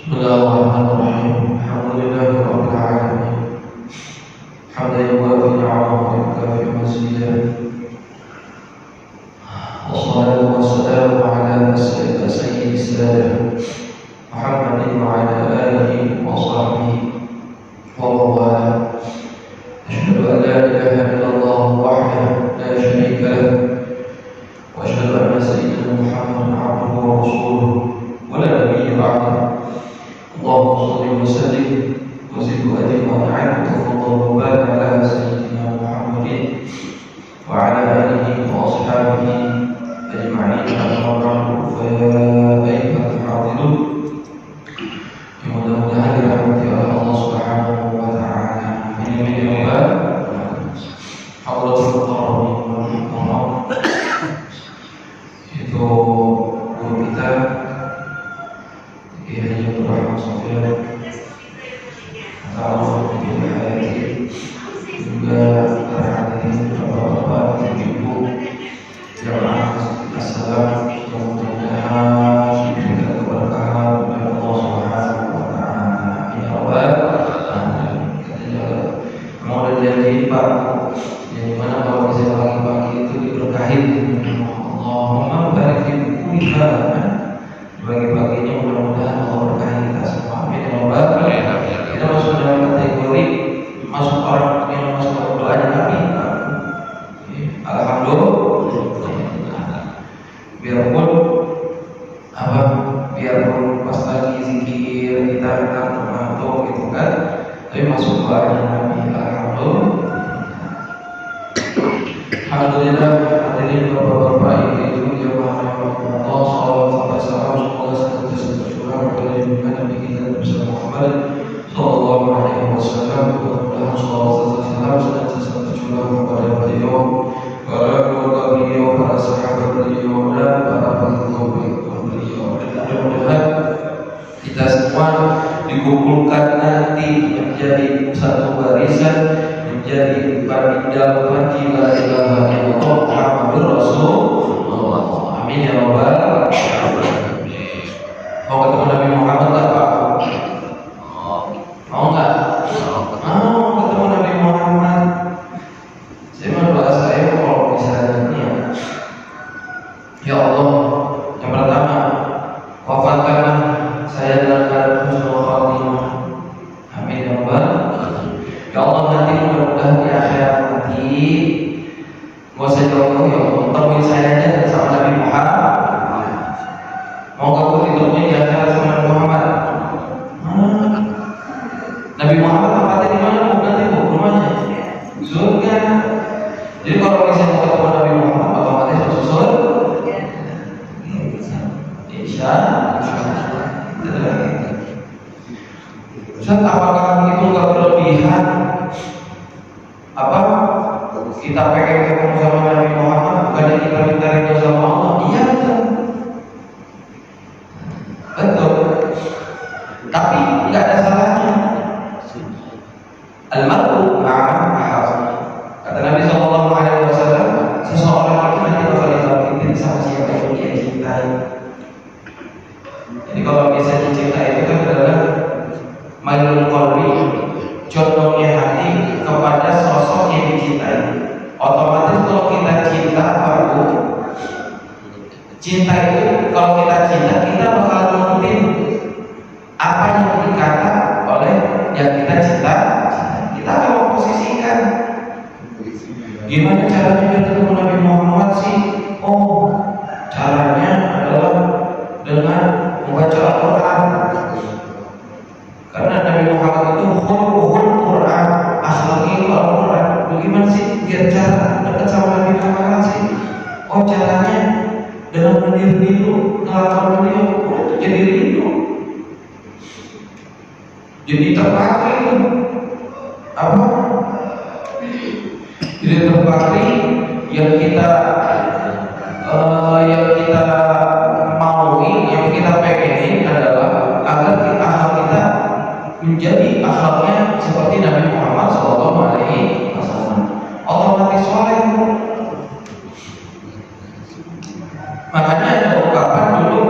Bismillahirrahmanirrahim. Alhamdulillahirabbil alamin. Hamdan yuwafi ni'amahu wa yukafi mazidah. Wassalatu wassalamu ala sayyidis sadah Muhammadin wa ala alihi wa sahbihi wa mawala. Asyhadu an la ilaha illallah wahdahu la syarika lahu wa asyhadu anna sayyidina Muhammadan abduhu wa rasuluhu wa la nabiyya ba'dahu. اللهم صل وسلم وزد وأدم وأنعم وتفضل وبارك على سيدنا محمد وعلى آله وأصحابه أجمعين. أما بعد فيا أيها الحاضرون، mudah-mudahan dirahmati oleh Allah Subhanahu wa taala. Ini Hadratul Qur'an itu guru kita Kiai Haji Abdul Rahman Sofyan tahu di hayati juga para hadirin bapak-bapak, ibu-ibu, jamaah assalam, mudah-mudahan diberikan keberkahan oleh Allah Subhanahu wa taala. Ya Allah, mau ada janji Pak, yang mana kalau bisa pagi-pagi itu diberkahi. Allahumma barik fi kulliha. Pagi-paginya mudah-mudahan Allah berkahi kita semua. Amin ya Allah. Kita masuk dalam kategori masuk orang yang masuk doanya kami. Alhamdulillah. Biarpun biarpun pas lagi zikir kita akan mengantuk gitu kan, tapi masuk doanya kami. Alhamdulillah. Hadirin bapak-bapak, ibu-ibu, jemaah Allah, salawat salam semoga senantiasa tercurah kepada junjungan Nabi kita Nabi Muhammad sallallahu alaihi wasallam. Mudah-mudahan salawat salam senantiasa tercurah kepada beliau, para keluarga beliau, para sahabat beliau, dan para pengikut beliau. Dan mudah-mudahan kita semua dikumpulkan nanti menjadi satu barisan, menjadi panitia panji la ilaha illallah Muhammadur Rasulullah. Amin ya rabbal alamin. Mau ketemu Nabi Muhammad enggak, Pak? Mau enggak? Mau ketemu Nabi Muhammad. Saya mau doa saya kalau misalnya ya Allah, yang pertama wafatkanlah saya dalam keadaan husnul khatimah. Amin ya rabbal alamin. Ya Allah, nanti mudah-mudahan di akhirat nanti gak usah jauh-jauh ya Allah, temuin saya aja sama Nabi Muhammad. Mau kamu ditemuin di akhirat sama Nabi Muhammad? Nabi Muhammad tempatnya di mana? Nanti bu, rumahnya surga. Jadi kalau misalnya mau ketemu Nabi Muhammad, otomatis masuk surga. Insya Allah. Ustaz, apakah itu nggak berlebihan? Apa kita pengen ketemu sama Nabi Muhammad, bukannya kita minta ridho sama Allah? Iya betul. Tapi nggak ada salahnya. Al-mar'u ma'a ahab. Kata Nabi Sallallahu Alaihi Wasallam, seseorang itu nanti bakal dibangkitin sama siapa yang dia cintai. Jadi kalau misalnya cinta itu kan adalah mailul qalbi, condongnya hati kepada sosok yang dicintai. Otomatis kalau kita cinta baru cinta itu, kalau kita cinta kita bakal nurutin apa yang dikata oleh yang kita cinta. Kita akan memposisikan gimana caranya biar ketemu Nabi Muhammad sih. Oh, caranya adalah dengan membaca Al-Quran. Karena Nabi Muhammad itu khuluqul Quran, akhlaknya itu Al-Quran. Bagaimana sih biar cara dekat sama Nabi Muhammad sih? Oh, caranya dengan meniru ngelakon beliau. Oh, itu jadi rindu, jadi terpakai itu apa? Jadi terpakai yang kita maui, yang kita pengenin adalah agar akhlak kita menjadi akhlaknya seperti Nabi Muhammad SAW. Otomatis soleh. Makanya ada ungkapan dulu,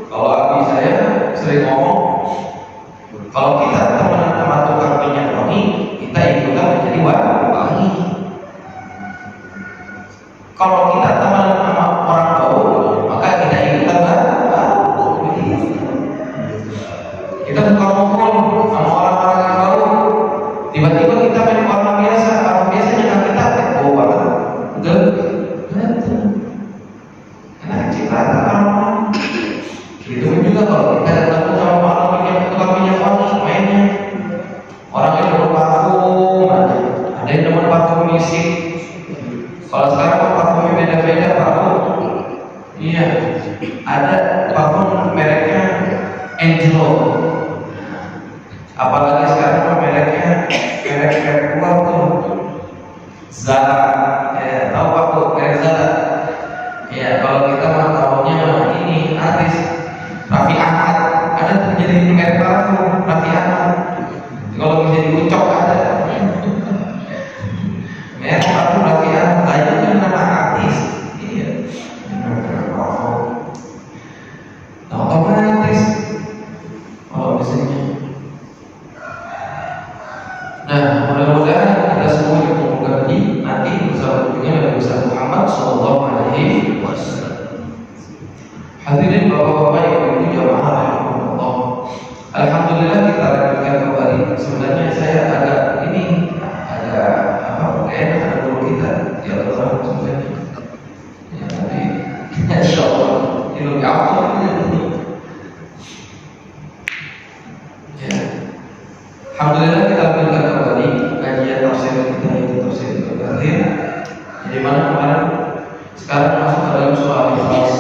kalau abi saya sering ngomong, kalau kita teman sama tukang minyak wangi, kita ikutan menjadi wangi. Kalau kita teman sama orang bau, maka kita ikutan bau. Kita bukan ngobrol sama orang-orang yang bau, tiba-tiba kita main orang biasa nyangka kita bau banget. Enggak. Karena cinta orang. Gitu juga kalau kita ketemu sama orang yang tukang minyak wangi, mainnya orangnya demen parfum, ada yang demen parfum misik. Kalau sekarang parfumnya beda-beda parfum. Iya, ada parfum mereknya Angelo. Apalagi sekarang mereknya merek kuat tuh, Zara. Ya, tahu apa tuh merek Zara? Ya, kalau kita mah tahunya ini artis Raffi Ahmad. Ada terjadi merek parfum Raffi Ahmad. Kalau biasanya. Nah, mudah-mudahan kita semua dipermudah nanti bersama dengan Nabi besar Muhammad Sallallahu Alaihi Wasallam. Hadirin bapak-bapak yang ibu jamaah rahimahullah. Alhamdulillah kita lanjutkan kembali. Sebenarnya saya agak ada guru kita di Al-Quran sebenarnya. Ya, tapi insya Allah ini lebih awal. Ya, alhamdulillah kita lanjutkan kembali kajian tafsir kita itu tafsir terakhir. Di mana kemarin sekarang masuk ke dalam surah Al-Ikhlas.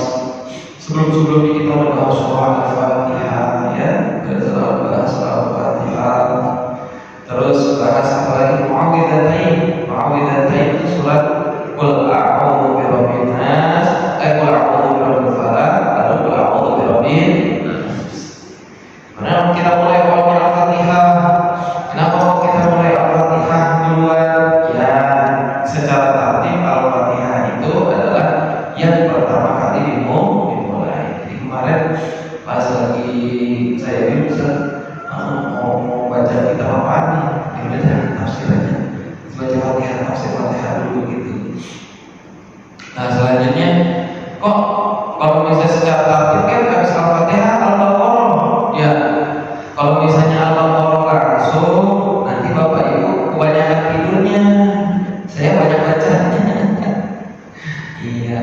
Sebelum-sebelumnya kita membahas surah Al-Fatihah, ya, kita bahas surah Al-Fatihah. Terus bahas apa lagi? Muawwidzatain itu surat Qul a'udzu birabbin nas, Qul a'udzu birabbil falaq, lalu Qul a'udzu birabbin nas. Karena kita mulai awalnya Al-Fatihah. Kenapa kita mulai Al-Fatihah duluan? Ya, secara tertib Al-Fatihah itu adalah yang pertama kali dimulai. Jadi kemarin pas lagi saya bisa mau baca kitab apa nih? Ya udah cari tafsir aja. Baca Fatihah, tafsir Fatihah dulu gitu. Nah selanjutnya, kok kalau misalnya secara tertib kan habis Al-Fatihah Al-Baqarah, ya. Kalau misalnya Al-Baqarah langsung, nanti bapak ibu kebanyakan tidurnya, saya banyak bacanya. Iya.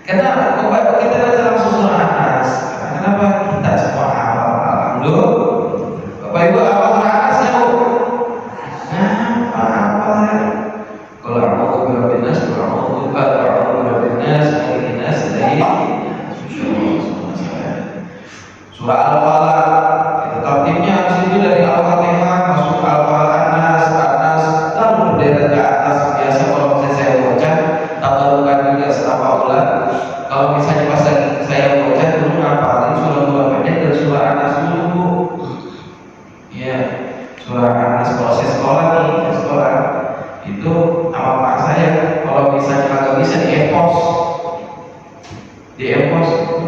Karena bapak kita baca langsung surah An-Nas. Kenapa kita semua hafal? Alhamdulillah. Bapak ibu hafal surah An-Nas ya bu? Kalau a'udzu birabbin nas, a'udzu birabbin nas, malikin nas, surah Al-Falaq. Itu tertibnya habis itu dari Al-Fatihah masuk Al-Falaq, An-Nas, lalu berderet ke atas. Biasa kalau saya baca, tabarukan juga selama bulan. Kalau misalnya pas saya baca dulu ngapalin surah-surah pendek dan surah An-Nas dulu. Iya, surah An-Nas kalau saya sekolah nih, sekolah itu sama pak saya kalau misalnya kagak bisa di e-pos itu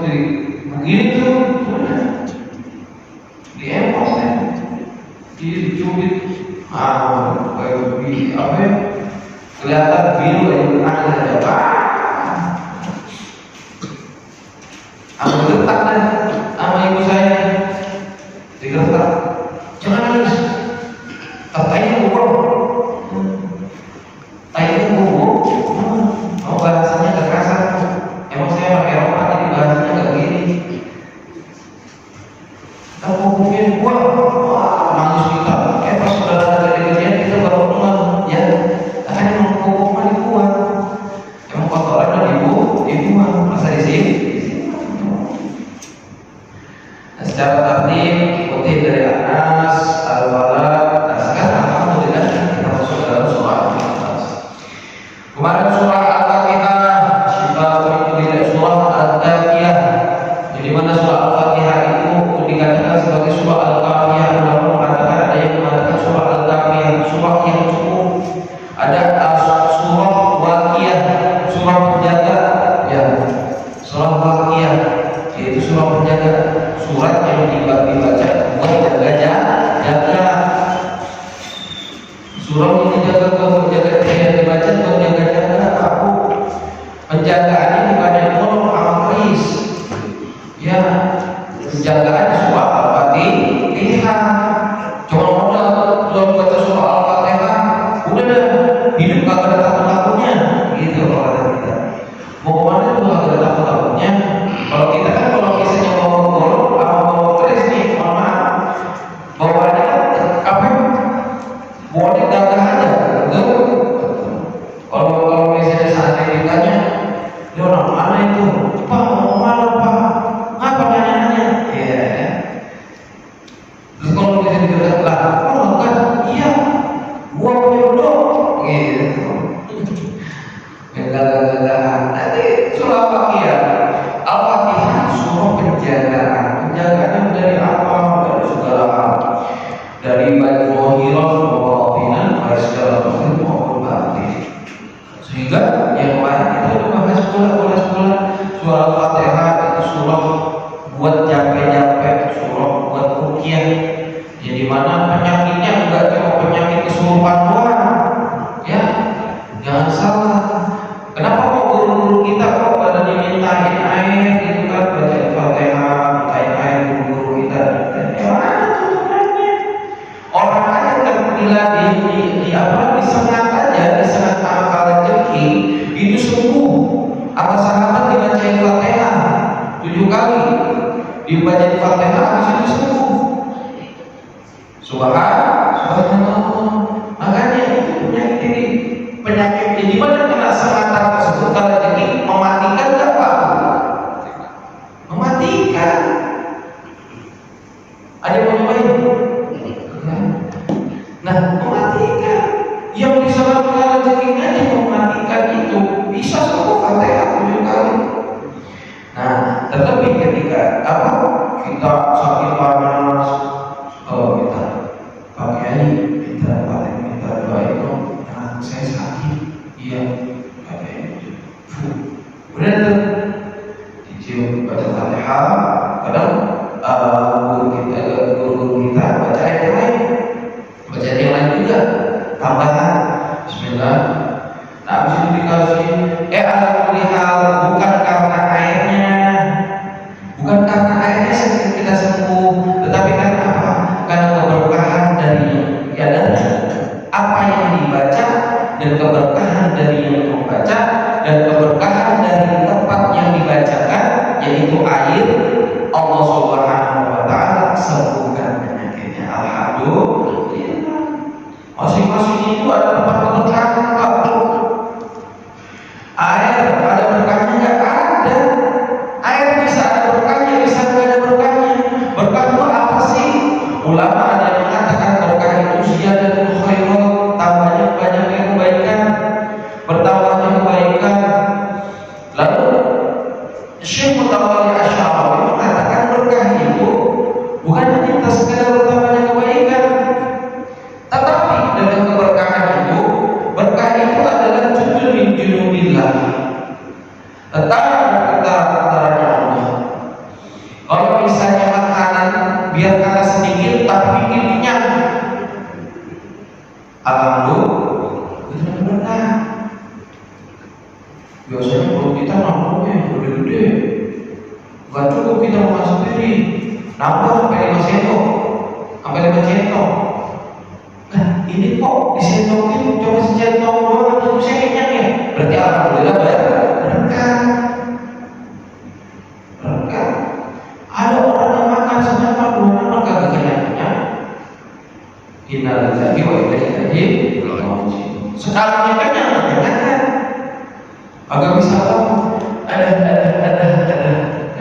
begini tuh di e-pos ya, dicubit kayak kelihatan biru ada apa aku getak deh sama ibu saya digetak, jangan nangis, katanya umur mau bahasanya agak kasar. Emang saya pakai Eropa jadi bahasanya agak begini. Kamu hukumin gua, wah nangis kita. Pas sudah ada kejadian kita baru dengar, ya. Akan emang hukuman di gua. Emang kotoran ibu masa di sini. Nah, secara tertib ikuti dari An-Nas, Al-Falaq. Nah sekarang alhamdulillah kita masuk ke dalam surah Al-Ikhlas. Kemarin surah Al-Fatihah, surah Al-Kafiyah. Jadi mana surah Al-Fatihah itu dikatakan sebagai surah Al-Kafiyah. Ulama mengatakan ada yang mengatakan surah Al-Kafiyah, surah yang cukup. Ada surah Waqiyah, surah penjaga. Ya, surah Waqiyah yaitu surah penjaga, surat yang dibaca buat jaga. Surah ini dijaga buat jaga, yang dibaca buat jaga aku. Penjagaannya bukan yang nolong amal-keris. Ya, penjagaan surah Al-Fatihah. Cuma modal belum baca surah Al-Fatihah, udah dah hidup kagak ada takut-takutnya. Gitu kalau kata kita. Mau kemana tuh kagak ada takut-takutnya. Kalau kita kan kalau misalnya mau ngolong apa mau keris nih, mohon maaf. Bawaannya apa? Bawaannya gagah aja, betul? Kalau misalnya saat ditanya, dia orang mana itu? Pak mau kemana pak? Ngapa nanya-nanya? Iya. Terus kalau misalnya dikatakan lah, oh kan? Iya. Gua punya dong. Gitu. Gagah-gagahan. Nanti surah Al-Fatihah. Al-Fatihah surah penjagaan. Penjagaannya dari apa? Dari segala hal. Dari baik zahiran maupun batinan, baik secara zahir maupun batin. Sehingga yang kemarin kita udah bahas pula surah Al-Fatihah itu surah buat capek-capek, surah buat ruqyah. yang dimana penyakitnya enggak cuma penyakit kesurupan doang, ya jangan salah. Kenapa kok guru-guru kita kok pada dimintain air gitu kan, baca Fatihah, mintain air guru-guru kita, mana tuh sebenarnya? Orang aja kan bila disengat aja, disengat akal rezeki itu sembuh. Apa sahabat dibacain Fatihah 7 kali, dibacain Fatihah habis itu sembuh. Subhanallah. Makanya itu penyakit di mana kena sengatan tersebut kalau jadi mematikan enggak Pak? Mematikan. Ada yang mau nyobain? Nah, mematikan. Yang disebabkan rezeki aja mematikan itu bisa sembuh Fatihah 7 kali. Nah, tetapi ketika kita sakit panas, kita pakai minta doa itu, nah, saya sakit, iya, pakai itu, udah tuh, dicium baca Fatihah, kadang guru kita baca ayat yang lain, juga, tambahan, Bismillah. Nah, habis itu dikasih, alhamdulillah, bukan karena airnya kita sembuh, tetapi karena apa? Karena keberkahan dari apa yang dibaca dan keberkahan dari yang membaca dan keberkahan dari tempat yang dibacakan, yaitu air. Allah Subhanahu wa Ta'ala sembuhkan penyakitnya. Alhamdulillah. Masing-masing itu ada tempat keberkahan. Air ada berkahnya nggak? Ada. Air bisa ada berkahnya, bisa nggak ada berkahnya. Berkah itu apa sih? Ulama ada yang mengatakan berkah itu ziyadatul khairat, tambahnya banyaknya kebaikan, bertambahnya kebaikan. Lalu Syekh Mutawalli Asy'ari mengatakan berkah itu bukan hanya sekedar bertambahnya kebaikan, tetapi dengan keberkahan itu, berkah itu adalah judul min junubillah, tentara-tentaranya Allah. Kalau misalnya makanan biar kata sedikit tapi bikin kenyang, alhamdulillah itu berkah. Biasanya perut kita nambahnya gede-gede, nggak cukup kita makan sendiri, nambah sampai 5 sendok, sampai 5 sendok. Nah, ini kok disendokin cuma sendok doang, terus saya kenyang ya. Berarti alhamdulillah berkah. Ada orang yang makan sebentar 2 nama kagak kenyang-kenyang. Innalillahi wa inna ilaihi raji'un. Sekalinya kenyang, kenyang. Agak bisa apa? Ada.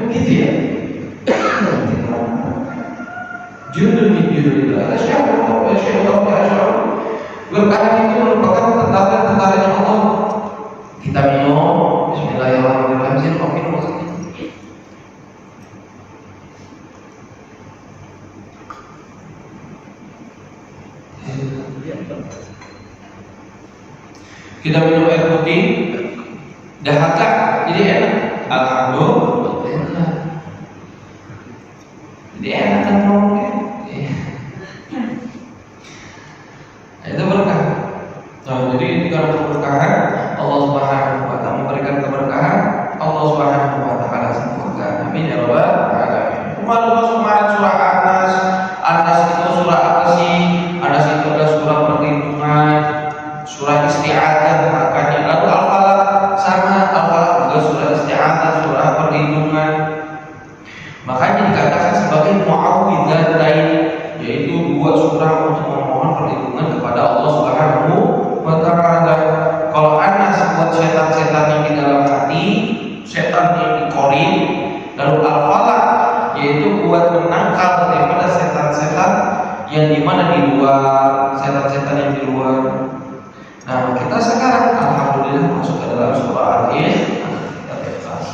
Begitu ya. Judul judulillah. Siapa tahu berkah itu merupakan tentara-tentaranya Allah. Kita minum. Bismillahirrahmanirrahim. Minum maksudnya. Kita minum air putih, dahaga, jadi enak. Alhamdulillah. Jadi enak kan ngomongnya. Itu berkah. Nah, jadi karena keberkahan Allah Subhanahu wa Ta'ala memberikan keberkahan, Allah Subhanahu wa Ta'ala sempurnakan. Amin ya rabbal alamin. Kemarin surah Anas itu surah apa sih? Anas itu adalah surah perlindungan, surah isti'adzah. Makanya lalu Al-Falaq sama, Al-Falaq juga surah isti'adzah, surah perlindungan. Makanya dikatakan sebagai mu'awwidzatain, yaitu 2 surah untuk memohon perlindungan kepada Allah Subhanahu wa Ta'ala. Kalau Anas buat setan-setan yang di dalam hati, setan yang di korin, lalu Al-Falaq yaitu buat menangkal daripada setan-setan yang dimana di luar, setan-setan yang di luar. Nah, kita sekarang alhamdulillah masuk ke dalam surah Al-Ikhlas.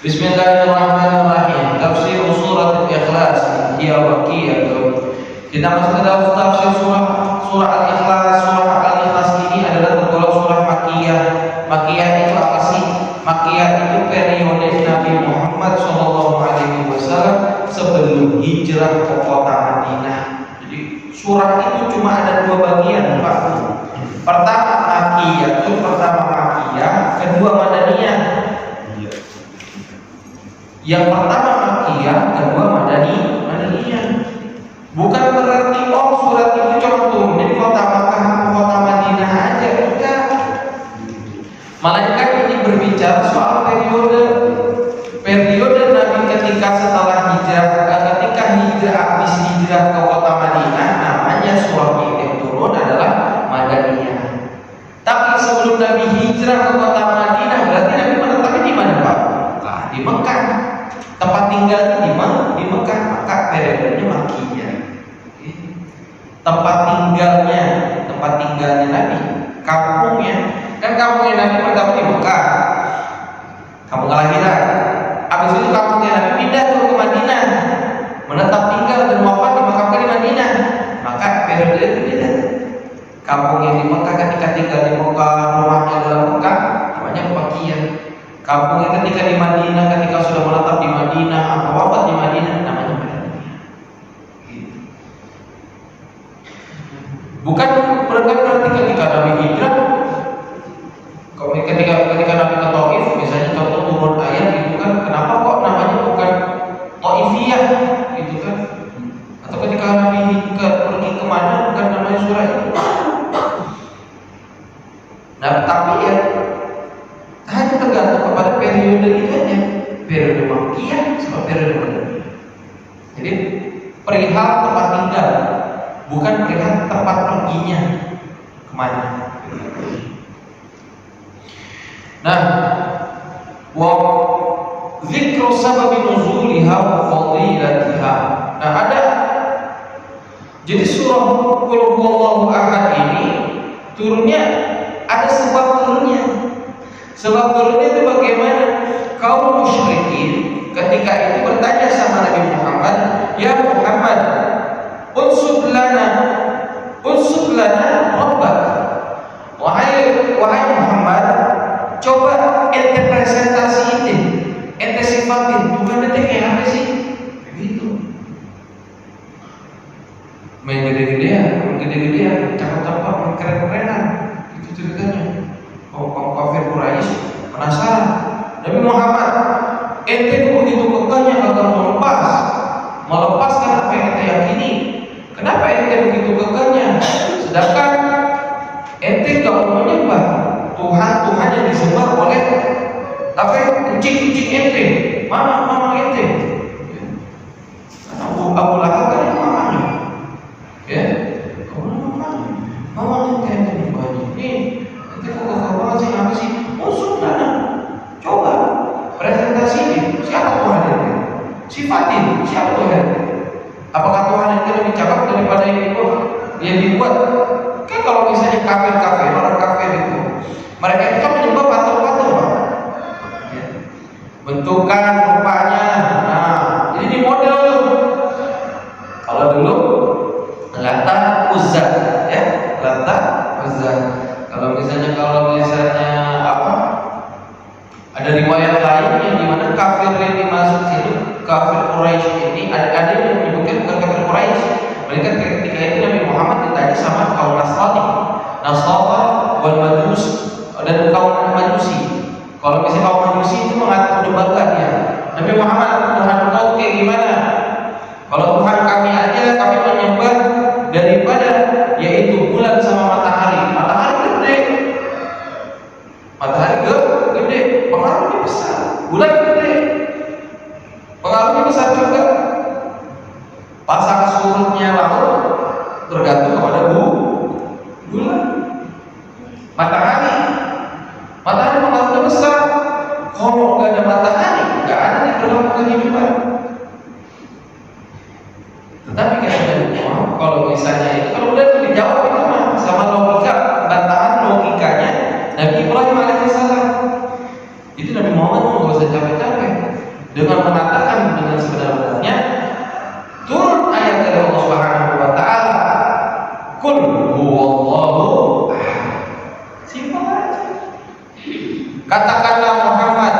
Bismillahirrahmanirrahim. Tafsir surah Al-Ikhlas dia baqiyatun. Kita masuk ke dalam tafsir surah Al-Ikhlas. Surah Al-Ikhlas ini adalah tergolong surah Makkiyah. Makkiyah itu apa sih? Makkiyah itu periode Nabi Muhammad SAW sebelum hijrah ke kota Madinah. surah itu cuma ada dua bagian, Pak. Pertama Makiyah, kedua Madaniyah. Yang pertama Makiyah, kedua Madaniyah. Bukan berarti surat itu cuma turun di kota Makkah, kota Madinah aja, enggak. Malaikat ini berbicara soal periode Nabi ketika setelah ketika habis hijrah ke kota Madinah, namanya surah yang turun adalah Madaniyah. Tapi sebelum Nabi hijrah ke kota Madinah, berarti Nabi menetapnya di mana, Pak? Di Mekah. Tempat tinggalnya di Mekah, maka periodenya Makkiyah. Tempat tinggalnya Nabi, kampungnya. Kan kampungnya Nabi pertama di Mekah, kampung kelahiran. Habis itu kampungnya Nabi pindah ke Madinah, menetap tinggal dan wafat dimakamkan di Madinah. Maka periode itu beda. Kampung yang di Mekah ketika tinggal di Mekah, rumahnya dalam Mekah, namanya Makkiyah. Kampung yang ketika di Madinah, ketika sudah menetap di Madinah atau wafat di Madinah, namanya Madaniyah. Bukan berarti ketika Nabi hijrah, ketika Nabi ke Taif, misalnya contoh turun ayat gitu kan, kenapa kok namanya bukan Taifiyah gitu kan? Atau ketika Nabi pergi kemana, bukan namanya surah itu. Nah, tapi ya hanya tergantung kepada periode itu aja, periode Makkiyah sama periode Madaniyah. Jadi perihal tempat tinggal, bukan perihal tempat perginya kemana. Nah, wa dzikru sababi nuzuliha wa fadilatiha. Nah, ada jadi surah Qul Huwallahu Ahad ini turunnya ada sebab turunnya. Sebab turunnya itu bagaimana? Kaum musyrikin ketika itu bertanya sama Nabi Muhammad, "Ya Muhammad, unsub lana rabbak." Wahai Muhammad, coba ente presentasiin, ente sifatin Tuhan ente kayak apa sih? Begitu. Main gede-gedean, cakap-cakap, main keren-kerenan. Itu ceritanya. Kafir Quraisy penasaran. Nabi Muhammad, ente begitu kekehnya agar melepaskan apa yang ente yakini. Kenapa ente begitu kekehnya? Sedangkan ente gak mau menyembah Tuhan yang disembah oleh kucing ente, mama ente. Abu Lahab kan itu mamanya, ya. Mama ente menyembahnya. Ente kok gak banget sih, apa sih? Sudah, coba presentasi ini. Siapa Tuhan ente? Sifatin, siapa Tuhan ente? Apakah Tuhan ente lebih cakap daripada yang dibuat? Kan kalau misalnya orang kafir itu, mereka itu kan menyembah patung-patung, Pak. Ya. Bentukan rupanya. Nah, jadi di model. Kalau dulu Lata Uzza, ya, Lata Uzza. Kalau misalnya apa? Ada riwayat lain yang dimana kafir yang dimaksud sini, kafir Quraisy ini ada yang menyebutkan bukan kafir Quraisy. Mereka ketika itu Nabi Muhammad ditanya sama kaum Nasrani wal Majus dan kaum Majusi. Kalau misalnya kaum Majusi itu menyembahkan ya, Nabi Muhammad, Tuhan kau kayak gimana? Kalau Tuhan kami aja kami menyembah daripada yaitu bulan sama matahari. Matahari gede, pengaruhnya besar. Bulan gede, pengaruhnya besar juga. Pasang surutnya laut tergantung kepada bulan. Matahari pengaruhnya besar. Kalau nggak ada matahari, nggak ada di dalam kehidupan. Tetapi kalau misalnya itu, kalau udah dijawab itu mah sama logikanya Nabi Ibrahim alaihissalam. Itu Nabi Muhammad nggak usah capek-capek dengan mengatakan dengan sebenarnya turun ayat dari Allah Subhanahu wa taala, Qul huwallahu ahad. Simpel aja. Katakanlah Muhammad,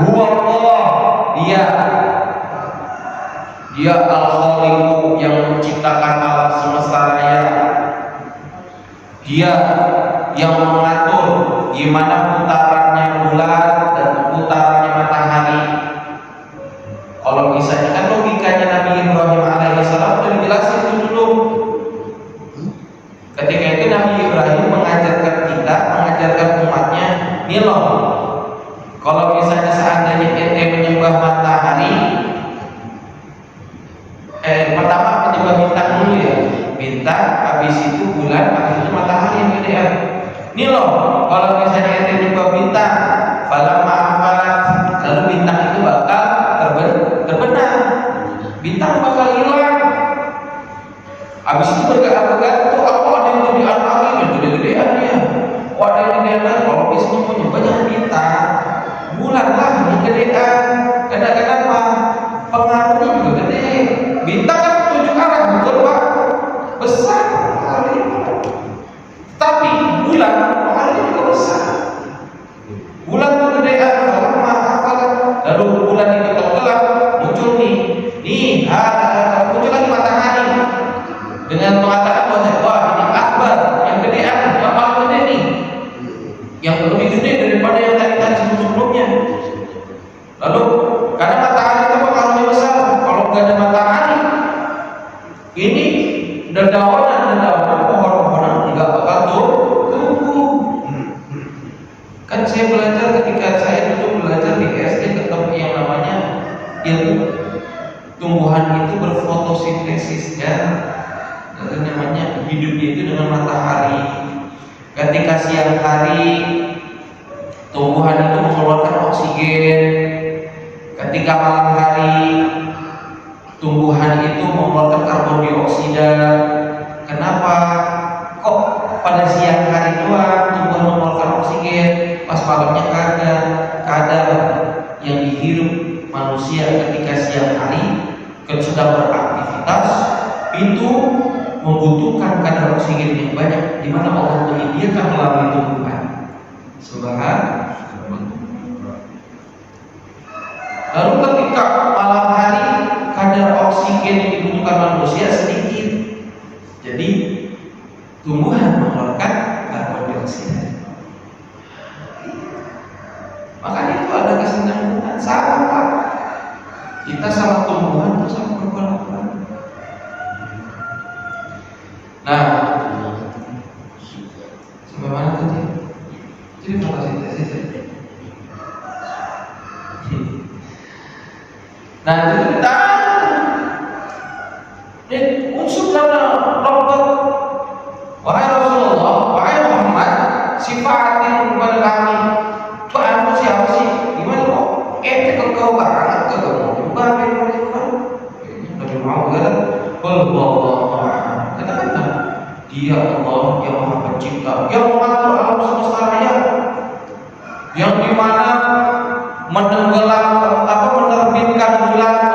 huwallah, dia Al-Khaliqu yang menciptakan alam semesta raya Dia yang mengatur gimana putarannya bulan dan putarannya matahari. Kalau misalnya kan logikanya Nabi Ibrahim alaihissalam sudah dijelasin itu dulu. Ketika itu Nabi Ibrahim mengajarkan kita, mengajarkan umatnya, nih loh, kalau misalnya seandainya ente menyembah matahari, pertama menyembah bintang dulu ya, bintang, habis itu bulan, habis itu matahari yang gedean. Nih loh, kalau misalnya ente menyembah bintang, falamma afalat, lalu bintang itu bakal terbenam, bintang bakal hilang. Habis itu bergerak-gerak tuh apa ada yang gedean lagi, yang gede-gedean ya. Oh ada yang gedean lagi, kalau bisa menyembah jangan bintang, bulan lah yang gedean. Kadang-kadang mah pengaruhnya juga gede. Bintang kan 7 arah, betul Pak? Besar pengaruhnya. Tapi bulan pengaruhnya juga besar. Bulan itu gedean, lalu bulan itu tenggelam, muncul nih, muncul lagi matahari. Dengan mengatakan wah ini akbar, yang gedean, yang paling gede nih, yang lebih gede daripada yang tadi sebelumnya. Lalu karena matahari itu pengaruhnya besar, kalau nggak ada matahari, ini dedaunan pohon-pohonan nggak bakal tumbuh. Kan saya belajar ketika saya dulu belajar di SD ketemu yang namanya ilmu tumbuhan itu berfotosintesis ya. Namanya hidupnya itu dengan matahari. Ketika siang hari tumbuhan itu mengeluarkan oksigen, ketika malam hari tumbuhan itu mengeluarkan karbon dioksida. Kenapa kok pada siang hari doang tumbuhan mengeluarkan oksigen, pas malamnya kadar yang dihirup manusia ketika siang hari sedang beraktivitas itu membutuhkan kadar oksigen yang banyak, di mana Allah menyediakan melalui tumbuhan. Subhanallah. Lalu ketika malam hari kadar oksigen yang dibutuhkan manusia sedikit, jadi tumbuhan mengeluarkan karbon dioksida. Makanya itu ada kesenjangan sama Pak. Kita sama tumbuhan itu sama berbulan-bulan. Nah, sampai mana tadi? Jadi fotosintesis ya. Nah, itu kita unsur dalam robot. Wahai Rasulullah, wahai Muhammad, sifatin kepada kami. Tuh aku siapa sih? Gimana kok? Kau banget ke kamu? Coba Nabi Muhammad katakan Dia Allah yang Maha Pencipta, yang mengatur alam semesta raya, yang dimana menerbitkan bulan,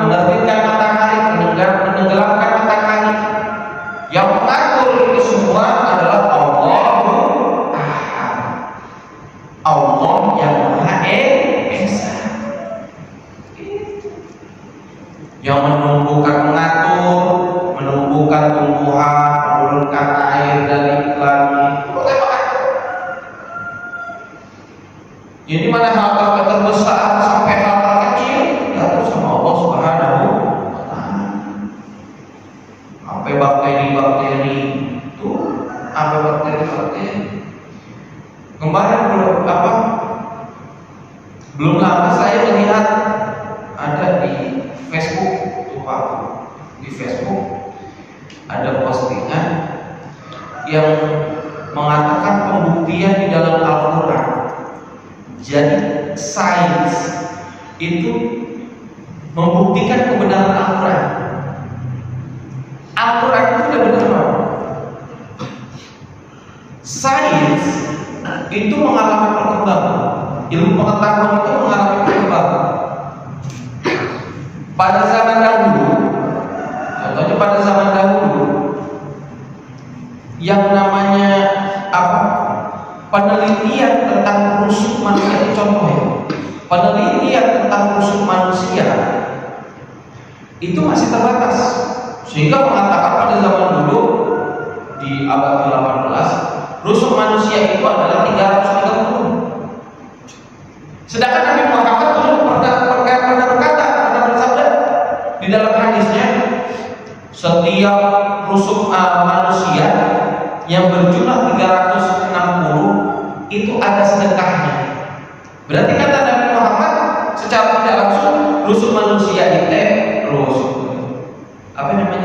menerbitkan matahari, menenggelamkan matahari. Yang mengatur itu semua adalah Allah yang Maha Esa, yang menumbuhkan tumbuhan, menurunkan air dari langit. Jadi mana hal terbesar sampai hal kecil diatur sama Allah Subhanahu wa Ta'ala. Sampai bakteri itu, sampai bakteri. Kemarin belum lama saya melihat ada di Facebook tuh Pak, di Facebook ada postingan yang mengatakan pembuktian di dalam Al-Quran. Jadi sains itu membuktikan kebenaran Al-Quran. Al-Quran itu sudah benar. Sains itu mengalami perkembangan, ilmu pengetahuan itu mengalami perkembangan. Pada zaman dahulu, contohnya pada zaman dahulu, yang namanya penelitian tentang rusuk manusia, contohnya penelitian tentang rusuk manusia itu masih terbatas, sehingga mengatakan pada zaman dulu di abad ke-18, rusuk manusia itu adalah 330. Sedangkan Nabi Muhammad dulu pernah bersabda di dalam hadisnya, setiap rusuk manusia yang berjumlah 360 itu ada sedekahnya. Berarti kata Nabi Muhammad secara tidak langsung rusuk manusia itu rusuk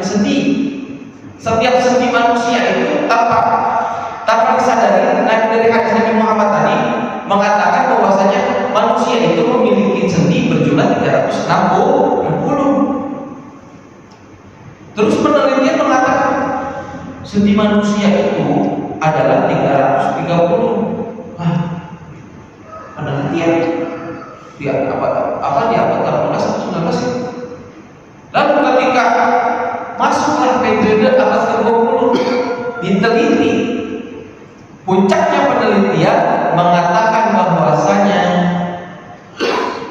sendi. Setiap sendi manusia itu tanpa disadari, dari hadis Nabi Muhammad tadi mengatakan bahwasanya manusia itu memiliki sendi berjumlah 360. Terus penelitian mengatakan sendi manusia itu adalah 330. Penelitian di abad ke-18 atau 19. Lalu ketika masuklah periode abad ke-20, diteliti, puncaknya penelitian mengatakan bahwasanya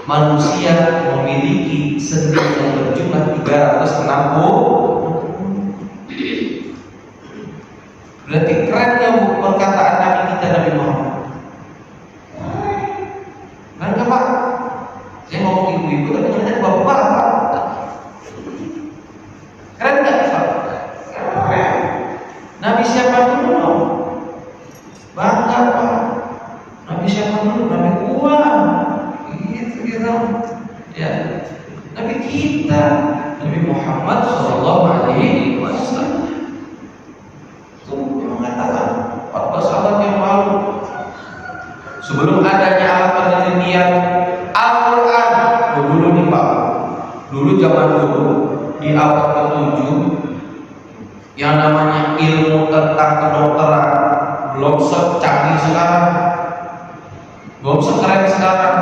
manusia memiliki sendi yang berjumlah 360. Berarti kerennya perkataan Nabi kita, Nabi Muhammad. Keren gak Pak? Saya ngomong ibu-ibu tapi ternyata bapak-bapak. Keren gak Pak? Keren. Nabi siapa dulu dong? Bangga Pak. Nabi siapa dulu? Nabi gua. Gitu. Ya. Nabi kita, Nabi Muhammad Sallallahu Alaihi Wasallam. Itu mengatakan 14 abad yang lalu, sebelum adanya alat penelitian Al-Quran. Dulu nih Pak, dulu zaman dulu di abad ke-7 yang namanya ilmu tentang kedokteran belum secanggih sekarang, belum sekeren sekarang.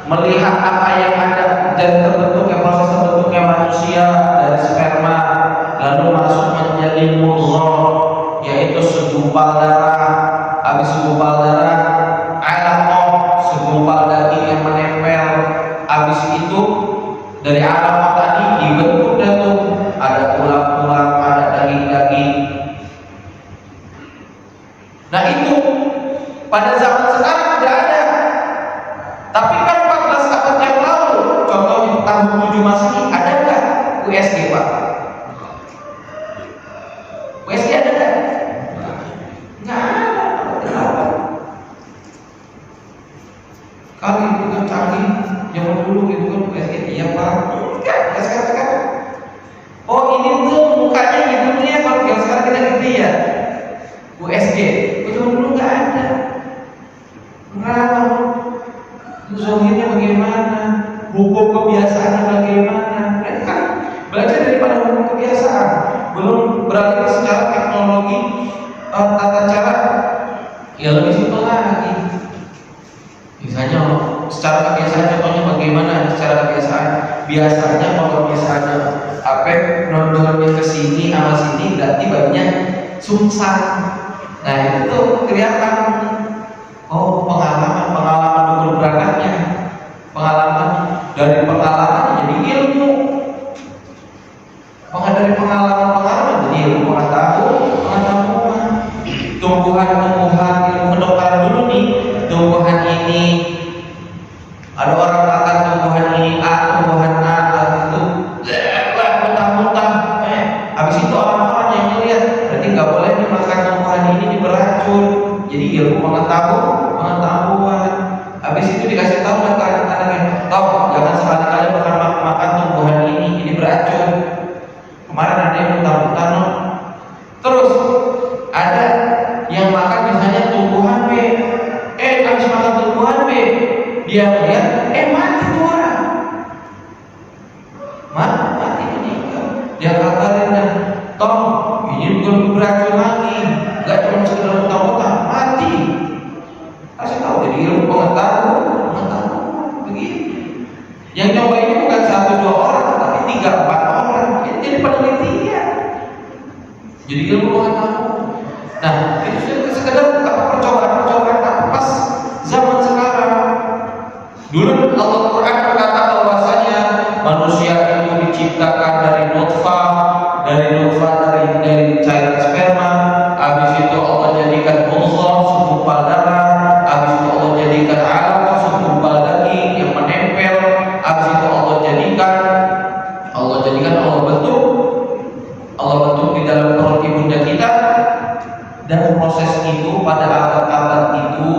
Melihat apa yang ada dan terbentuknya, proses terbentuknya manusia dari sperma lalu masuk menjadi mudghah, yaitu segumpal darah. Habis segumpal darah, alaqah, segumpal daging yang menempel. Habis itu dari alaqah tadi dibentuk dah tuh, ada tulang-tulang, ada daging-daging. Nah itu pada zaman sekarang tidak ada. Tapi kan 14 abad yang lalu, contohnya tahun 7 Masehi, ada nggak USG Pak? USG ada nggak? Nggak ada. Kalau itu kan canggih zaman dulu gitu kan USG, iya Pak. Enggak sekarang. Oh ini tuh mukanya hidungnya kalau yang sekarang kita gitu ya. USG, zaman dulu nggak ada. Kenapa? Zohirnya bagaimana? Hukum kebiasaannya bagaimana? Mereka kan belajar daripada hukum kebiasaan. Belum beralih secara teknologi, tata cara ya lebih simpel lagi. Misalnya secara kebiasaan, contohnya bagaimana secara kebiasaan? Biasanya kalau misalnya nodornya ke sini sama sini, berarti bayinya sungsang. Nah itu tuh kelihatan. Oh pengalaman dulu beranaknya, pengalaman dari pengalaman jadi ilmu, dari pengalaman jadi ilmu, pengetahuan. Tumbuhan ilmu kedokteran dulu nih, tumbuhan ini ada orang makan tumbuhan ini tumbuhan itu muntah-muntah, habis itu orang-orang yang melihat berarti nggak boleh dimakan tumbuhan ini beracun. Jadi ilmu pengetahuan. Habis itu dikasih tahu ke anak-anaknya, tahu jangan sekali-kali makan tumbuhan ini beracun. Kemarin ada yang muntah-muntah no. Terus ada yang makan misalnya tumbuhan B, habis makan tumbuhan B, dia melihat mati tuh orang, mati meninggal. Dia kabarin dan Tom, ini bukan beracun lagi, nggak cuma sekedar muntah-muntah, mati. Kasih tahu, jadi ilmu pengetahuan begitu. Yang coba ini bukan 1-2 orang, tapi 3-4 orang. Jadi penelitian. Jadi ilmu pengetahuan. Nah, itu sekedar percobaan pas zaman sekarang. Dulu Al-Quran berkata bahwasanya manusia itu diciptakan dari nutfah, dari cairan sperma, Allah bentuk di dalam perut ibunda kita, dan proses itu pada abad-abad itu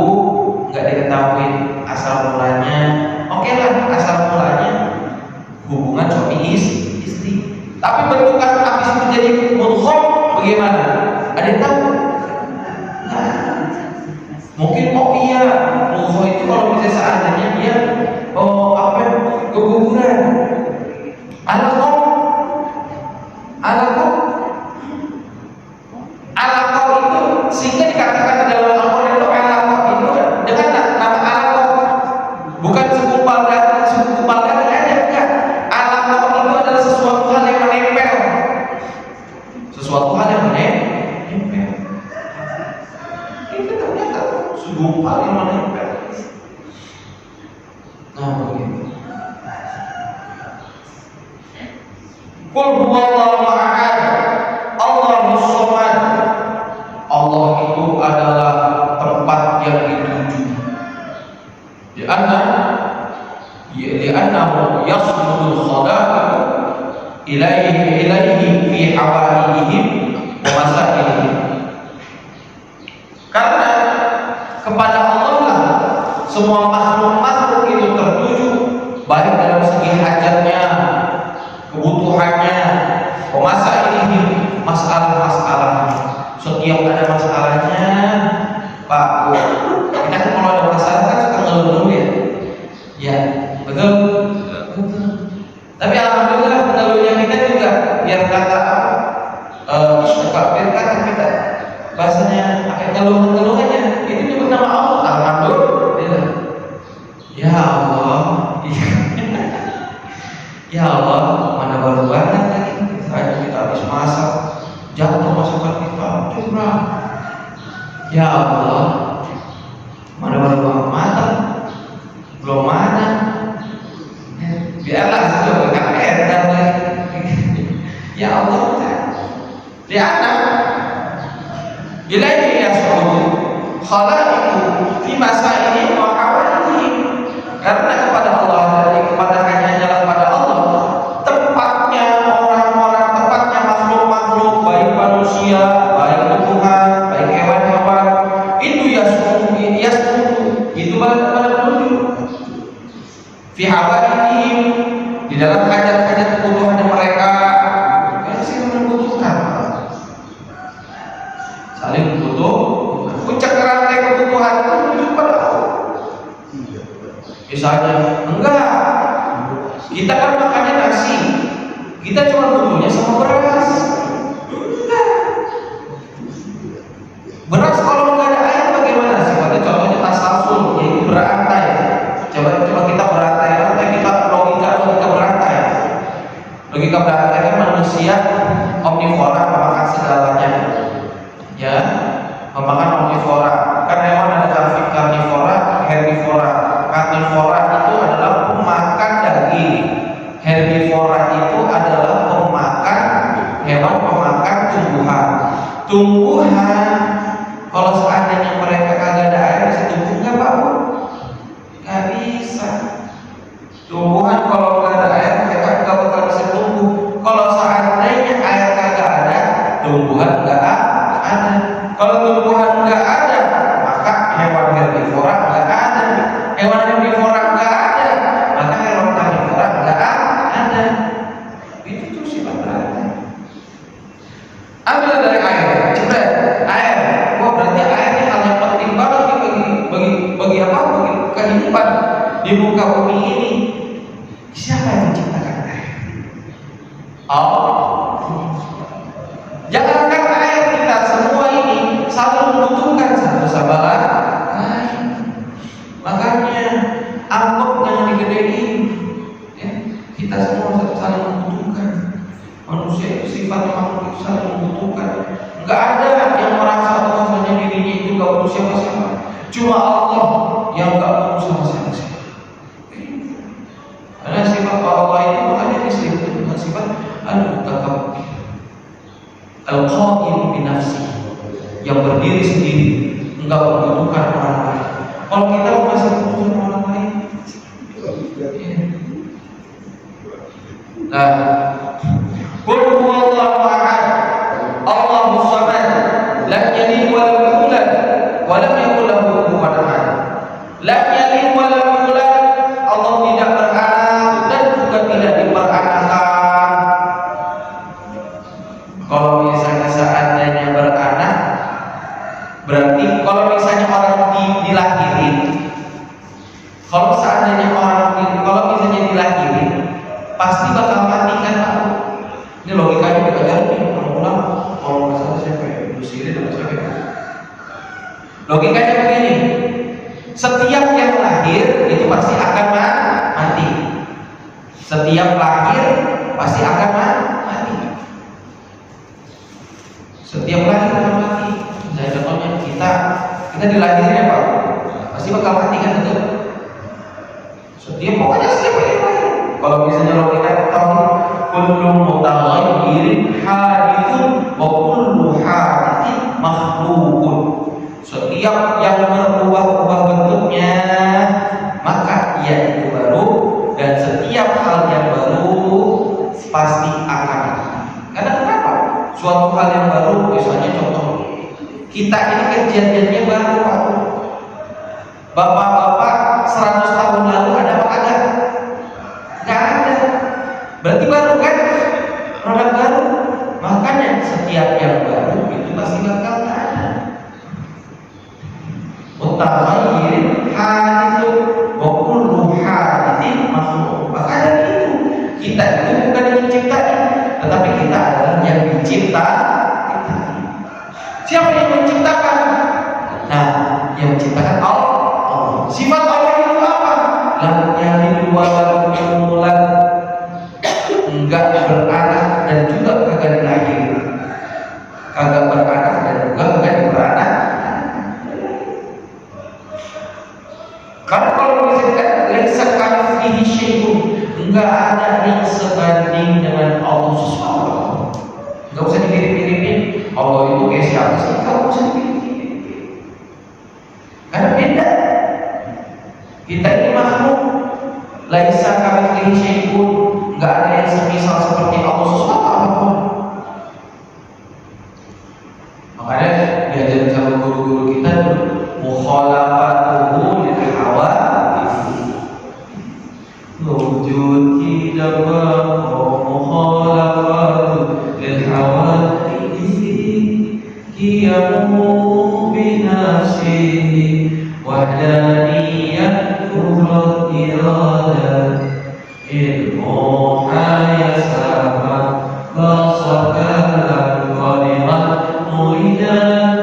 nggak diketahui asal mulanya. Oke lah, asal mulanya hubungan suami istri. Tapi bentukan habis menjadi mudghah bagaimana? Ada yang tahu? Nah, mungkin iya mudghah itu kalau bisa seandainya dia keguguran. Alaqah itu sehingga dikatakan di dalam Al-Quran itu alaqah itu dengan nama alaqah, bukan segumpal daging aja, enggak. Alaqah itu adalah sesuatu hal yang menempel, itu ternyata segumpal yang menempel. Nah begitu. Qul huwallahu ahad, Allahus samad. Allah itu adalah tempat yang dituju. Li'annahu yasmudul khalaiq ilaihi fi hawaijihim wa masailihim. Karena kepada Allah lah semua makhluk itu tertuju, baik dalam segi hajatnya, kebutuhannya, masailihim, masalah-masalahnya. Setiap ada masalahnya, Pak Bu, kita kan kalau ada masalah kan suka ngeluh ya. Ya, betul. Tapi alhamdulillah mengeluhnya kita juga biar kata kita bahasanya pakai ngeluh-ngeluhannya itu nyebut nama Allah. Alhamdulillah. Ya Allah. Ya Allah, mana baru banget tadi. Kita habis masak, jatuh masakan kita curang. Ya Allah, mana baru banget matang, belum mana. Biarlah sudah berkait dan ya Allah, lihatlah. Ilaihi yas'udu khalaiqu fi masaili wa hawalihi. Karena kepada Allah, dari kepada hanya jalan pada Allah tempatnya orang-orang, tempatnya makhluk-makhluk, baik manusia, baik tumbuhan, baik hewan-hewan, itu yas'udu itu pada menuju fi hawailihim, di dalam hajat-hajat kebutuhan mereka. Karena sih membutuhkan, saling butuh. Puncak rantai kebutuhan itu menuju pada Allah. Misalnya, enggak, kita kan makannya nasi, kita cuma butuhnya sama beras. Enggak, beras kalau nggak ada air bagaimana? Seperti contohnya tasalsul, yaitu berantai. Coba kita berantai, kita berantai. Logika berantainya manusia omnivora, memakan segalanya, ya, memakan omnivora. Kan hewan ada karnivora, herbivora. Karnivora itu adalah pemakan daging, herbivora itu adalah pemakan hewan, pemakan tumbuhan. Kalau seandainya mereka kagak ada air bisa tumbuh nggak Pak? Nggak bisa. Tumbuhan kalau nggak ada air mereka nggak bakal bisa tumbuh. Kalau seandainya air kagak ada, tumbuhan nggak ada. Kalau tumbuhan nggak ada, maka hewan herbivora nggak ada. Hewan herbivora nggak ada, maka hewan karnivora nggak ada. Itu tuh sifat berantai. Ambil dari air, coba air. Wah, berarti air ini hal yang penting banget bagi apa? Bagi kehidupan di muka bumi ini. Siapa yang menciptakan air? Allah. Jangankan air, kita semua ini saling membutuhkan satu sama lain. Makanya amplop jangan digedein. Ya, kita semua saling membutuhkan. Manusia itu sifatnya makhluk itu saling membutuhkan. Enggak ada yang merasa bahwasanya dirinya itu enggak butuh siapa-siapa. Cuma Allah yang enggak butuh sama siapa-siapa. Karena sifat Allah itu makanya disebut dengan sifat al-mutakabbir, al-qa'im bi nafsi, yang berdiri sendiri, enggak membutuhkan orang lain. Kalau kita masih membutuhkan orang lain, nah, qul huwallahu ahad, walam yakul lahu kufuwan ahad. Lam yalid walam yulad, Allah tidak beranak dan juga tidak diperanakan. Kalau misalnya seandainya beranak, berarti kalau misalnya orang dilahirin, kalau misalnya dilahirin, pasti bakal mati kan Pak? Ini logikanya juga jauh nih, ulama. Kalau nggak salah siapa ya? Busiri atau siapa ya? Logikanya begini, setiap yang lahir itu pasti akan mati. Setiap lahir pasti akan mati. Setiap lahir akan mati. Saya contohnya kita dilahirin ya Pak, pasti bakal mati kan, betul? Pokoknya setiap yang lahir. Kalau misalnya logika tauhid, kullu mutaghayyirin hadithun wa kullu hadithin makhluqun. Setiap yang berubah-ubah bentuknya maka ia itu baru, dan setiap hal yang baru pasti akan mati. Karena kenapa? Suatu hal yang baru, misalnya contoh kita ini kejadiannya baru Pak. Bapak-bapak 100 tahun lalu ada apa kagak? Nggak ada. Berarti baru kan? Produk baru. Makanya setiap yang baru itu pasti bakal ada. Mutaghayyirin haditsun wa kullu haditsin makhluq. Makanya itu kita itu bukan yang menciptakan, tetapi kita adalah yang dicipta. Siapa yang menciptakan? Nah, yang menciptakan Allah. Sifat Allah itu apa? Lam yalid wa lam yulad, enggak beranak dan juga kagak dilahir. Kagak beranak dan juga kagak beranak. Karena kalau misalkan laisa kamitslihi syai'un, enggak ada yang sebanding dengan Allah sesuatu. Enggak usah dimirip-miripin. Allah itu kayak siapa sih? Enggak usah dimirip-miripin. Karena beda. Kita ini makhluk, laisa kamitslihi syai'un, enggak ada yang semisal seperti Allah sesuatu apapun. Makanya diajarin sama guru-guru kita dulu, mukhalafatuhu lil hawadits. Wujud tidak mukhalafatuhu lil hawadits, qiyamu binafsihi wahdaniyah kurrat iradat ilmu hayasama basakalan qadimat muridan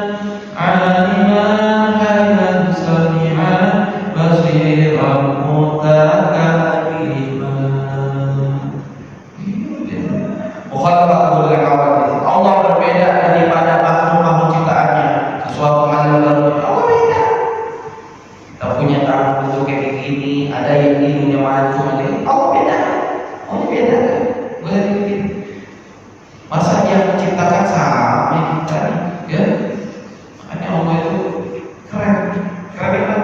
aliman hayan sami'an basiran mutakaliman. Mukhalafatul hawadits, Allah berbeda daripada makhluk-makhluk ciptaannya. Sesuatu hal yang baru Allah beda. Kita punya tangan bentuk kayak gini, ada yang hidungnya mancung, ada yang Allah beda. Allah beda kan? Boleh dipikir. Masa yang menciptakan sama kita nih, ya? Makanya Allah itu keren, keren kan?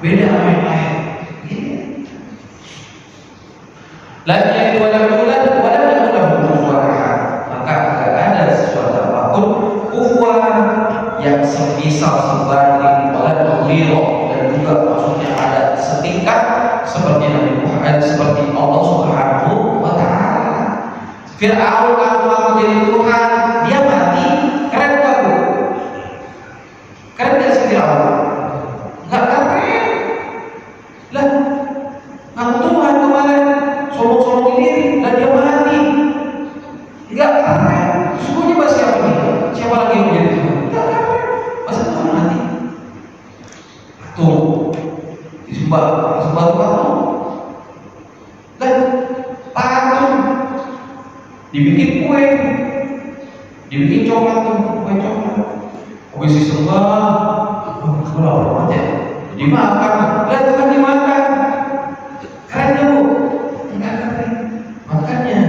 Beda sama yang lain. Lagi yang dua lam yulad wa lam yakul lahu kufuwan ahad. Maka tidak ada sesuatu apapun kufuwan yang semisal sebanding wala nadhira, dan juga maksudnya ada setingkat seperti Nabi Muhammad, seperti Allah Subhanahu wa taala. Fir'aun ngaku jadi Tuhan, dia mati, keren enggak Bu? Keren enggak sih Fir'aun? Enggak keren. Lah, ngaku Tuhan kemarin, sombong-sombong diri, dan dia mati. Enggak keren. Sesungguhnya bahasa siapa nih? Siapa lagi yang menjadi Tuhan? Enggak keren. Masa Tuhan mati? Tuh, disembah patung. Dan patung dibikin kue, dibikin coklat tuh, kue coklat. Habis disembah, kalau orang aja dimakan, lihat kan dimakan. Keren ya Bu? Enggak keren. Makanya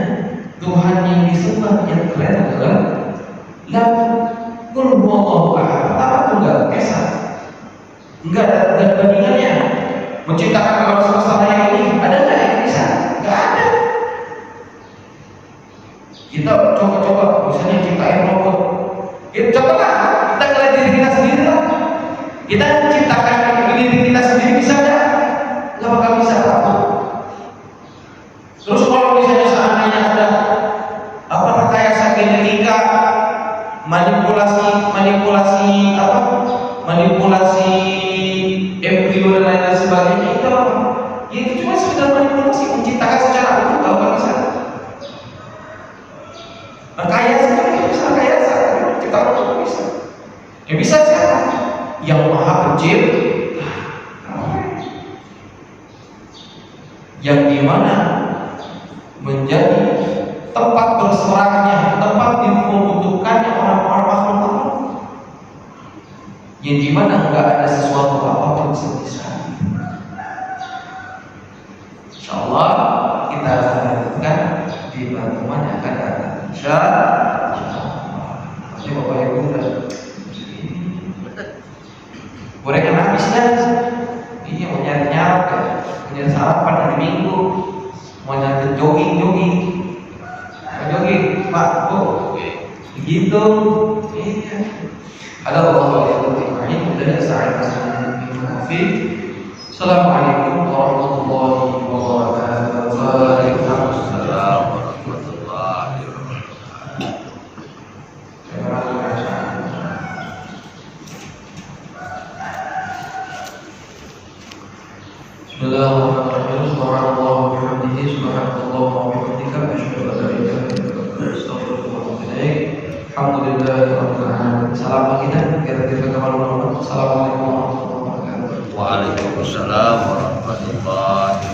Tuhan yang disembah yang keren adalah lam qul huwallahu ahad. Apa tuh enggak esa? Enggak ada bandingannya. Menciptakan alam semesta raya ini ada nggak yang bisa? Nggak ada. Kita coba-coba, misalnya ciptain robot. Coba lah, kita ngeliat diri kita sendiri lah. Kita ciptakan diri kita sendiri bisa nggak? Nggak bakal bisa apa. Terus kalau misalnya seandainya ada rekayasa genetika, manipulasi embrio dan lain-lain sebagainya, itu apa? Ya itu cuma sekedar manipulasi, menciptakan secara utuh kalau nggak bisa. Rekayasa kan kita bisa rekayasa, kita nggak bisa. Yang bisa siapa? Yang Maha Pencipta. Yang dimana menjadi tempat berserahnya, tempat dibutuhkannya orang-orang makhluk Allah, yang dimana nggak ada sesuatu apapun bisa. Insyaallah kita akan lanjutkan di pertemuan yang akan datang. Insyaallah. Ini Bapak Ibu udah gorengan habis kan? Iya, mau nyari sarapan hari Minggu, mau nyari jogging, Pak, gitu. Iya. Ada Allah yang dan Assalamualaikum warahmatullahi wabarakatuh. Waalaikumsalam warahmatullahi wabarakatuh. Bismillahirrahmanirrahim. Subhanallah wa bihamdihi, subhanallah wa bihamdika, asyhadu an la ilaha illallah, astaghfiruka wa atubu ilaik. Alhamdulillahirabbil alamin. Salam kita kira-kira kemaluan. Assalamualaikum warahmatullahi wabarakatuh. Waalaikumsalam warahmatullahi wabarakatuh.